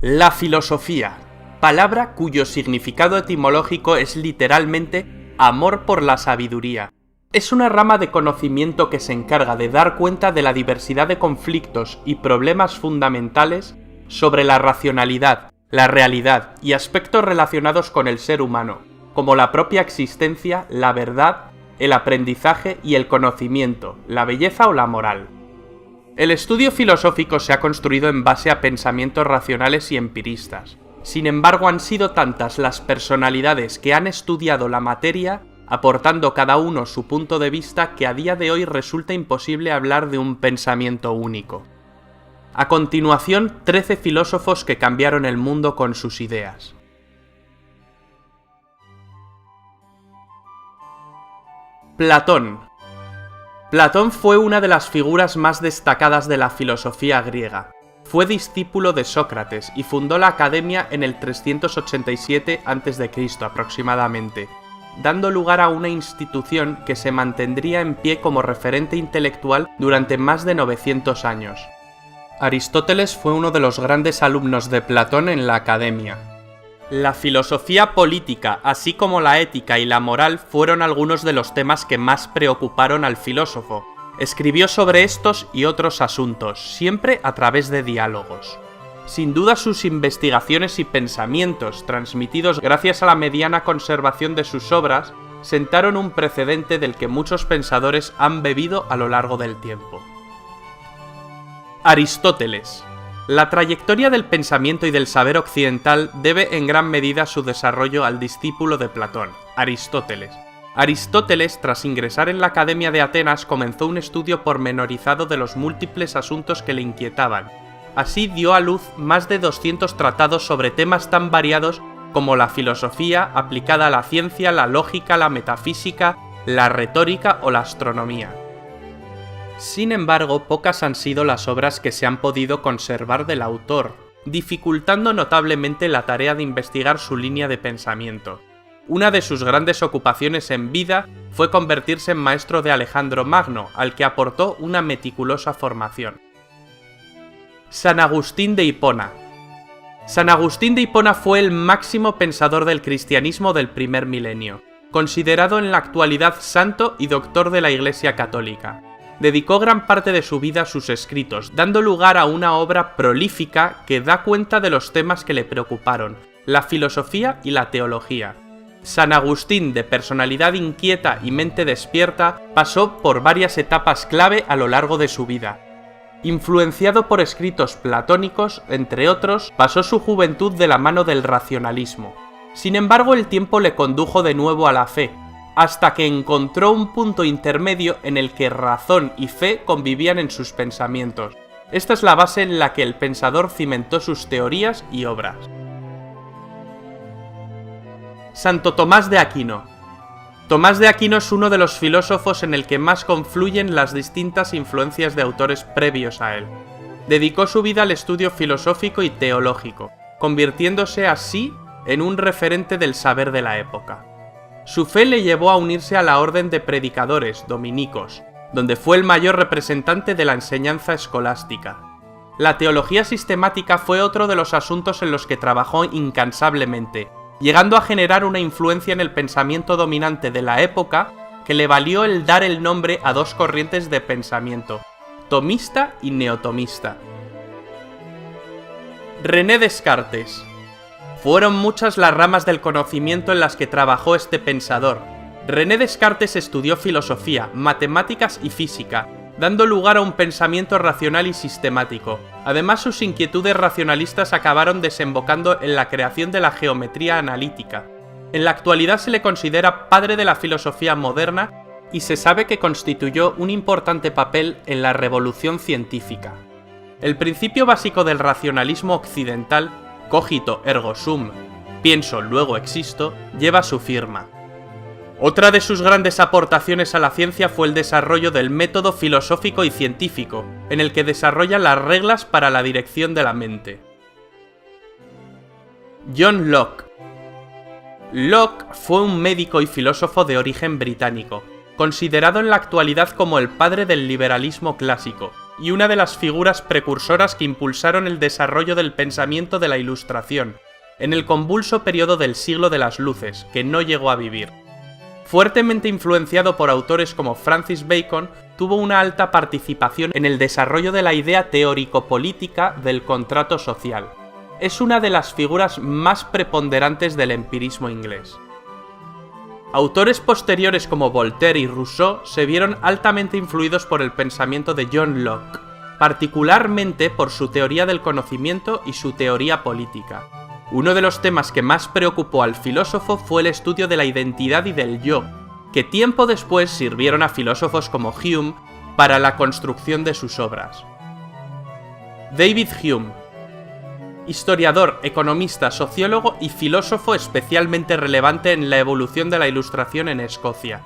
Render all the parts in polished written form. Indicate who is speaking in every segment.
Speaker 1: La filosofía, palabra cuyo significado etimológico es literalmente amor por la sabiduría. Es una rama de conocimiento que se encarga de dar cuenta de la diversidad de conflictos y problemas fundamentales sobre la racionalidad, la realidad y aspectos relacionados con el ser humano, como la propia existencia, la verdad, el aprendizaje y el conocimiento, la belleza o la moral. El estudio filosófico se ha construido en base a pensamientos racionales y empiristas. Sin embargo, han sido tantas las personalidades que han estudiado la materia, aportando cada uno su punto de vista, que a día de hoy resulta imposible hablar de un pensamiento único. A continuación, 13 filósofos que cambiaron el mundo con sus ideas. Platón. Platón fue una de las figuras más destacadas de la filosofía griega. Fue discípulo de Sócrates y fundó la Academia en el 387 a.C. aproximadamente, dando lugar a una institución que se mantendría en pie como referente intelectual durante más de 900 años. Aristóteles fue uno de los grandes alumnos de Platón en la Academia. La filosofía política, así como la ética y la moral, fueron algunos de los temas que más preocuparon al filósofo. Escribió sobre estos y otros asuntos, siempre a través de diálogos. Sin duda, sus investigaciones y pensamientos, transmitidos gracias a la mediana conservación de sus obras, sentaron un precedente del que muchos pensadores han bebido a lo largo del tiempo. Aristóteles. La trayectoria del pensamiento y del saber occidental debe en gran medida su desarrollo al discípulo de Platón, Aristóteles. Aristóteles, tras ingresar en la Academia de Atenas, comenzó un estudio pormenorizado de los múltiples asuntos que le inquietaban. Así dio a luz más de 200 tratados sobre temas tan variados como la filosofía aplicada a la ciencia, la lógica, la metafísica, la retórica o la astronomía. Sin embargo, pocas han sido las obras que se han podido conservar del autor, dificultando notablemente la tarea de investigar su línea de pensamiento. Una de sus grandes ocupaciones en vida fue convertirse en maestro de Alejandro Magno, al que aportó una meticulosa formación. San Agustín de Hipona. San Agustín de Hipona fue el máximo pensador del cristianismo del primer milenio, considerado en la actualidad santo y doctor de la Iglesia Católica. Dedicó gran parte de su vida a sus escritos, dando lugar a una obra prolífica que da cuenta de los temas que le preocuparon, la filosofía y la teología. San Agustín, de personalidad inquieta y mente despierta, pasó por varias etapas clave a lo largo de su vida. Influenciado por escritos platónicos, entre otros, pasó su juventud de la mano del racionalismo. Sin embargo, el tiempo le condujo de nuevo a la fe, hasta que encontró un punto intermedio en el que razón y fe convivían en sus pensamientos. Esta es la base en la que el pensador cimentó sus teorías y obras. Santo Tomás de Aquino. Tomás de Aquino es uno de los filósofos en el que más confluyen las distintas influencias de autores previos a él. Dedicó su vida al estudio filosófico y teológico, convirtiéndose así en un referente del saber de la época. Su fe le llevó a unirse a la orden de predicadores, dominicos, donde fue el mayor representante de la enseñanza escolástica. La teología sistemática fue otro de los asuntos en los que trabajó incansablemente, llegando a generar una influencia en el pensamiento dominante de la época que le valió el dar el nombre a dos corrientes de pensamiento, tomista y neotomista. René Descartes. Fueron muchas las ramas del conocimiento en las que trabajó este pensador. René Descartes estudió filosofía, matemáticas y física, dando lugar a un pensamiento racional y sistemático. Además, sus inquietudes racionalistas acabaron desembocando en la creación de la geometría analítica. En la actualidad se le considera padre de la filosofía moderna y se sabe que constituyó un importante papel en la revolución científica. El principio básico del racionalismo occidental, cogito ergo sum, pienso luego existo, lleva su firma. Otra de sus grandes aportaciones a la ciencia fue el desarrollo del método filosófico y científico, en el que desarrolla las reglas para la dirección de la mente. John Locke. Locke fue un médico y filósofo de origen británico, considerado en la actualidad como el padre del liberalismo clásico. y una de las figuras precursoras que impulsaron el desarrollo del pensamiento de la Ilustración, en el convulso periodo del siglo de las luces, que no llegó a vivir. Fuertemente influenciado por autores como Francis Bacon, tuvo una alta participación en el desarrollo de la idea teórico-política del contrato social. Es una de las figuras más preponderantes del empirismo inglés. Autores posteriores como Voltaire y Rousseau se vieron altamente influidos por el pensamiento de John Locke, particularmente por su teoría del conocimiento y su teoría política. Uno de los temas que más preocupó al filósofo fue el estudio de la identidad y del yo, que tiempo después sirvieron a filósofos como Hume para la construcción de sus obras. David Hume, historiador, economista, sociólogo y filósofo especialmente relevante en la evolución de la Ilustración en Escocia.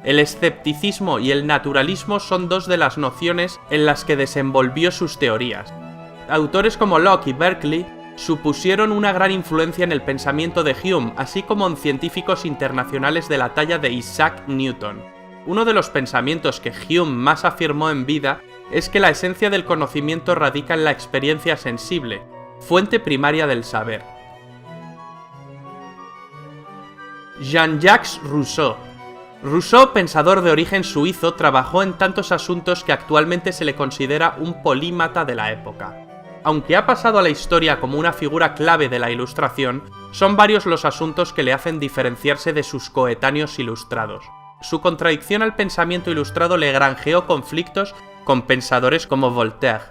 Speaker 1: El escepticismo y el naturalismo son dos de las nociones en las que desenvolvió sus teorías. Autores como Locke y Berkeley supusieron una gran influencia en el pensamiento de Hume, así como en científicos internacionales de la talla de Isaac Newton. Uno de los pensamientos que Hume más afirmó en vida es que la esencia del conocimiento radica en la experiencia sensible, fuente primaria del saber. Jean-Jacques Rousseau. Rousseau, pensador de origen suizo, trabajó en tantos asuntos que actualmente se le considera un polímata de la época. Aunque ha pasado a la historia como una figura clave de la Ilustración, son varios los asuntos que le hacen diferenciarse de sus coetáneos ilustrados. Su contradicción al pensamiento ilustrado le granjeó conflictos con pensadores como Voltaire.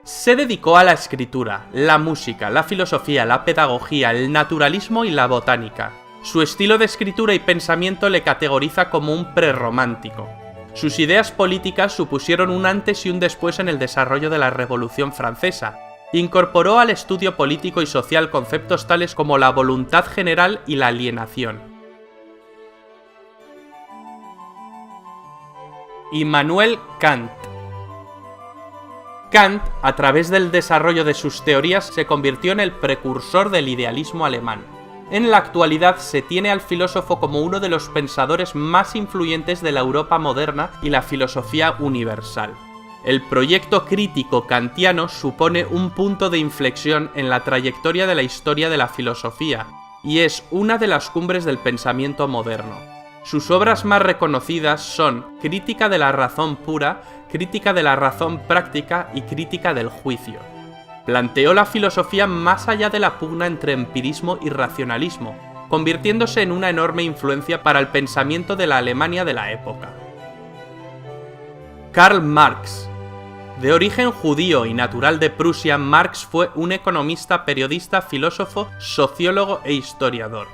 Speaker 1: Se dedicó a la escritura, la música, la filosofía, la pedagogía, el naturalismo y la botánica. Su estilo de escritura y pensamiento le categoriza como un prerromántico. Sus ideas políticas supusieron un antes y un después en el desarrollo de la Revolución Francesa. Incorporó al estudio político y social conceptos tales como la voluntad general y la alienación. Immanuel Kant. Kant, a través del desarrollo de sus teorías, se convirtió en el precursor del idealismo alemán. En la actualidad se tiene al filósofo como uno de los pensadores más influyentes de la Europa moderna y la filosofía universal. El proyecto crítico kantiano supone un punto de inflexión en la trayectoria de la historia de la filosofía, y es una de las cumbres del pensamiento moderno. Sus obras más reconocidas son Crítica de la razón pura, Crítica de la razón práctica y Crítica del juicio. Planteó la filosofía más allá de la pugna entre empirismo y racionalismo, convirtiéndose en una enorme influencia para el pensamiento de la Alemania de la época. Karl Marx. De origen judío y natural de Prusia, Marx fue un economista, periodista, filósofo, sociólogo e historiador.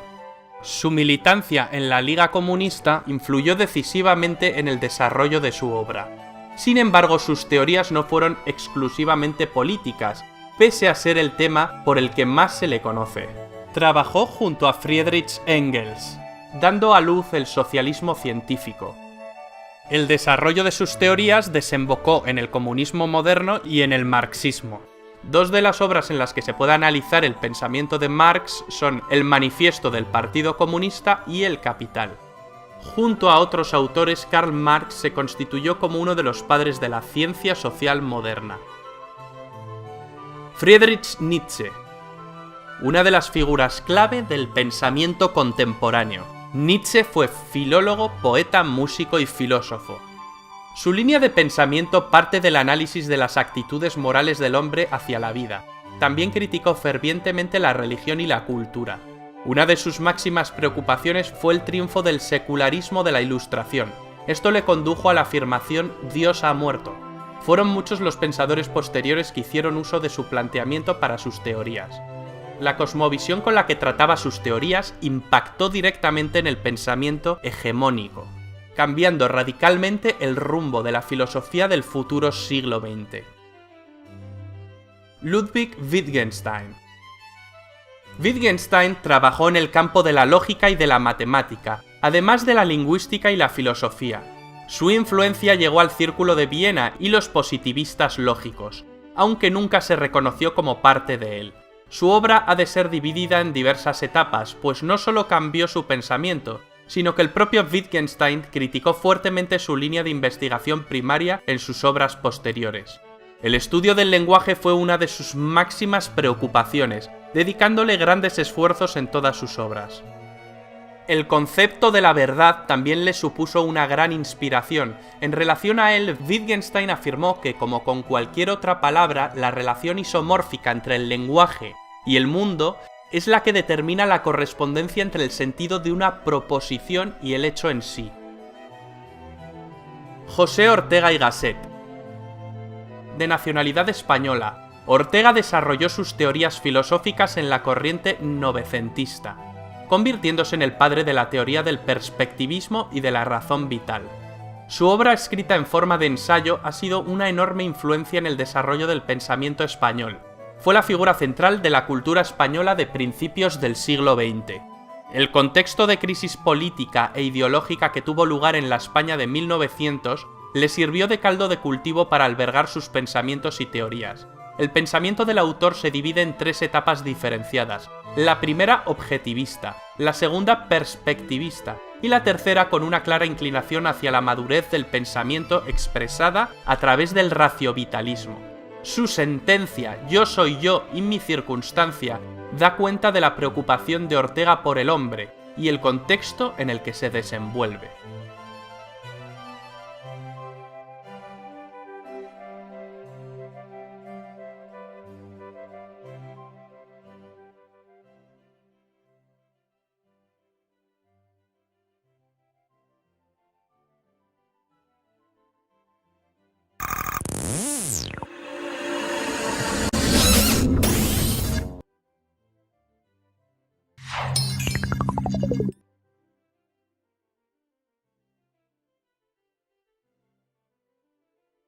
Speaker 1: Su militancia en la Liga Comunista influyó decisivamente en el desarrollo de su obra. Sin embargo, sus teorías no fueron exclusivamente políticas, pese a ser el tema por el que más se le conoce. Trabajó junto a Friedrich Engels, dando a luz el socialismo científico. El desarrollo de sus teorías desembocó en el comunismo moderno y en el marxismo. Dos de las obras en las que se puede analizar el pensamiento de Marx son El Manifiesto del Partido Comunista y El Capital. Junto a otros autores, Karl Marx se constituyó como uno de los padres de la ciencia social moderna. Friedrich Nietzsche. Una de las figuras clave del pensamiento contemporáneo. Nietzsche fue filólogo, poeta, músico y filósofo. Su línea de pensamiento parte del análisis de las actitudes morales del hombre hacia la vida. También criticó fervientemente la religión y la cultura. Una de sus máximas preocupaciones fue el triunfo del secularismo de la Ilustración. Esto le condujo a la afirmación «Dios ha muerto». Fueron muchos los pensadores posteriores que hicieron uso de su planteamiento para sus teorías. La cosmovisión con la que trataba sus teorías impactó directamente en el pensamiento hegemónico, cambiando radicalmente el rumbo de la filosofía del futuro siglo XX. Ludwig Wittgenstein. Wittgenstein trabajó en el campo de la lógica y de la matemática, además de la lingüística y la filosofía. Su influencia llegó al Círculo de Viena y los positivistas lógicos, aunque nunca se reconoció como parte de él. Su obra ha de ser dividida en diversas etapas, pues no solo cambió su pensamiento, sino que el propio Wittgenstein criticó fuertemente su línea de investigación primaria en sus obras posteriores. El estudio del lenguaje fue una de sus máximas preocupaciones, dedicándole grandes esfuerzos en todas sus obras. El concepto de la verdad también le supuso una gran inspiración. En relación a él, Wittgenstein afirmó que, como con cualquier otra palabra, la relación isomórfica entre el lenguaje y el mundo es la que determina la correspondencia entre el sentido de una proposición y el hecho en sí. José Ortega y Gasset. De nacionalidad española, Ortega desarrolló sus teorías filosóficas en la corriente novecentista, convirtiéndose en el padre de la teoría del perspectivismo y de la razón vital. Su obra, escrita en forma de ensayo, ha sido una enorme influencia en el desarrollo del pensamiento español. Fue la figura central de la cultura española de principios del siglo XX. El contexto de crisis política e ideológica que tuvo lugar en la España de 1900 le sirvió de caldo de cultivo para albergar sus pensamientos y teorías. El pensamiento del autor se divide en tres etapas diferenciadas: la primera objetivista, la segunda perspectivista y la tercera con una clara inclinación hacia la madurez del pensamiento expresada a través del raciovitalismo. Su sentencia "Yo soy yo y mi circunstancia" da cuenta de la preocupación de Ortega por el hombre y el contexto en el que se desenvuelve.